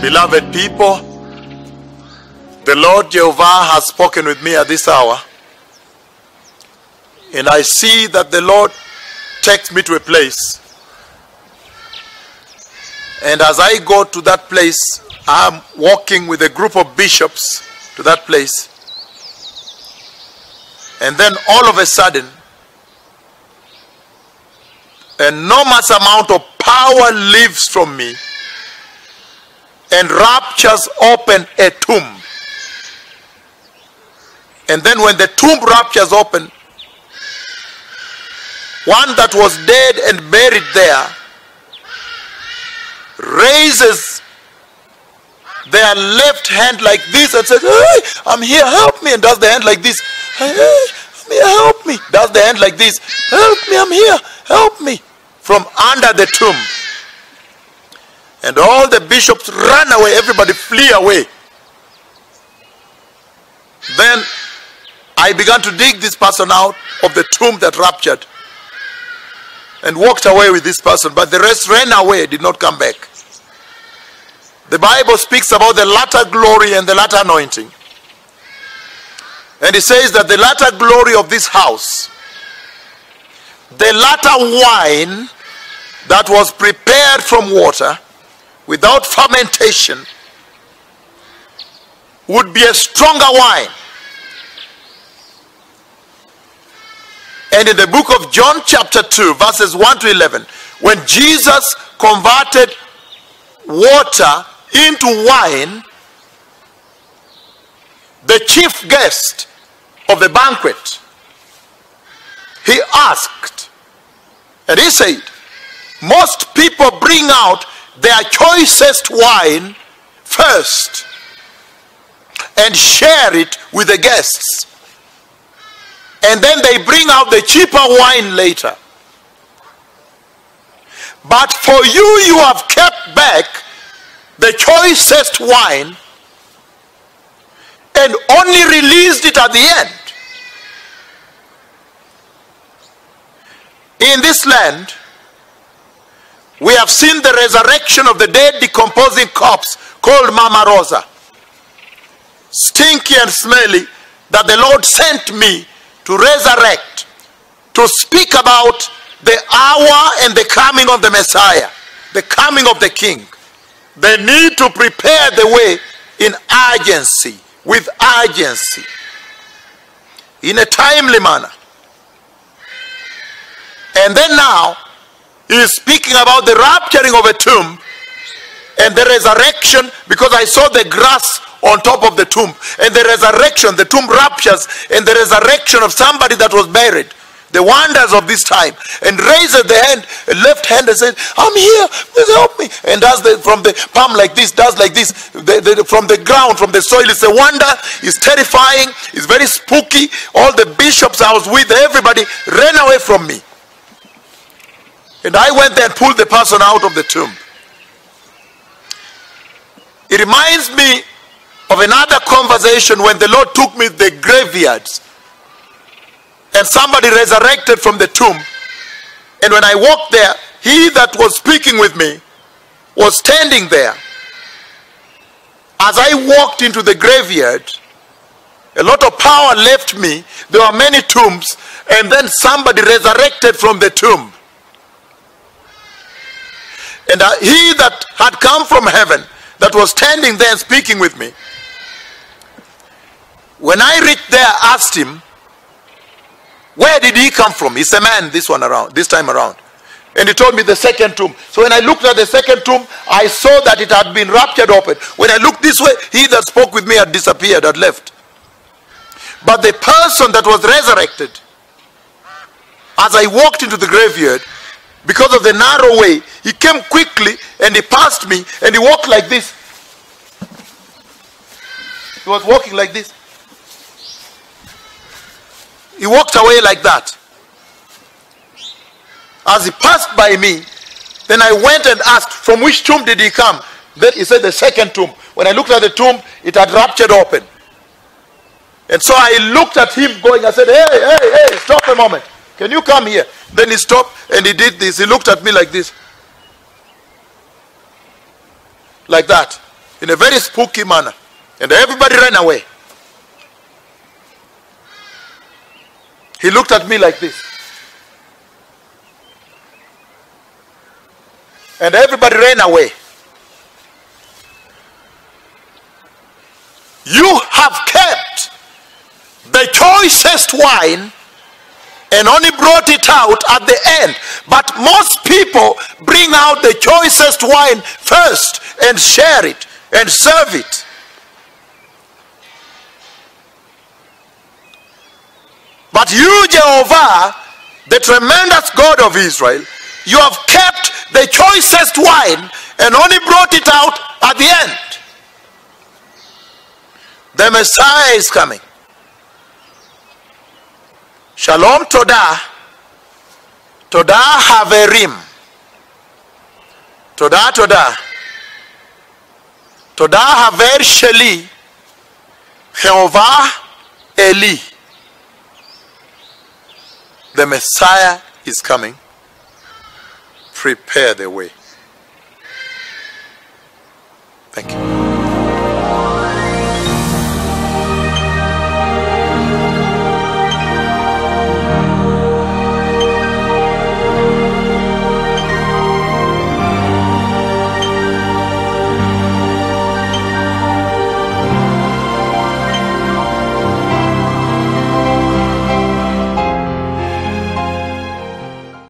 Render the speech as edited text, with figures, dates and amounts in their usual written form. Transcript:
Beloved people, the Lord Jehovah has spoken with me at this hour, and I see that the Lord takes me to a place, and as I go to that place, I'm walking with a group of bishops to that place, and then all of a sudden, an enormous amount of power leaves from me and raptures open a tomb. And then when the tomb raptures open, one that was dead and buried there raises their left hand like this and says, "Hey, I'm here, help me," and does the hand like this. "Hey, I'm here, help me." Does the hand like this. "Help me, I'm here, help me," from under the tomb. And all the bishops run away, everybody flee away. Then I began to dig this person out of the tomb that ruptured and walked away with this person, but the rest ran away, did not come back. The Bible speaks about the latter glory and the latter anointing. And it says that the latter glory of this house, the latter wine that was prepared from water without fermentation, would be a stronger wine. And in the book of John chapter 2 verses 1 to 11, when Jesus converted water into wine, the chief guest of the banquet, he asked, and he said, most people bring out their choicest wine first and share it with the guests, and then they bring out the cheaper wine later. But for you, you have kept back the choicest wine and only released it at the end. In this land, we have seen the resurrection of the dead decomposing corpse called Mama Rosa, stinky and smelly, that the Lord sent me to resurrect, to speak about the hour and the coming of the Messiah, the coming of the King. They need to prepare the way in urgency, with urgency, in a timely manner. And then now, he is speaking about the rapturing of a tomb and the resurrection, because I saw the grass on top of the tomb, and the resurrection, the tomb ruptures, and the resurrection of somebody that was buried, the wonders of this time, and raises the hand, left hand, and says, "I'm here, please help me," and does from the palm like this, does like this, from the ground, from the soil. It's a wonder, it's terrifying, it's very spooky. All the bishops I was with, everybody ran away from me. And I went there and pulled the person out of the tomb. It reminds me of another conversation when the Lord took me to the graveyards and somebody resurrected from the tomb. And when I walked there, he that was speaking with me was standing there. As I walked into the graveyard, a lot of power left me. There were many tombs, and then somebody resurrected from the tomb. And he that had come from heaven, that was standing there and speaking with me, when I reached there, I asked him, where did he come from? He's a man, this time around. And he told me the second tomb. So when I looked at the second tomb, I saw that it had been ruptured open. When I looked this way, he that spoke with me had disappeared, had left. But the person that was resurrected, as I walked into the graveyard, because of the narrow way, he came quickly and he passed me and he walked like this. He was walking like this. He walked away like that. As he passed by me, then I went and asked, from which tomb did he come? Then he said, the second tomb. When I looked at the tomb, it had ruptured open. And so I looked at him going, I said, hey, stop a moment. Can you come here? Then he stopped and he did this. He looked at me like this. Like that. in a very spooky manner. And everybody ran away. He looked at me like this. And everybody ran away. You have kept the choicest wine and only brought it out at the end. But most people bring out the choicest wine first and share it and serve it. But you, Jehovah, the tremendous God of Israel, you have kept the choicest wine and only brought it out at the end. The Messiah is coming. Shalom Todah. Todah Haverim. Todah Todah. Todah Haver Sheli. Jehovah Eli. The Messiah is coming. Prepare the way.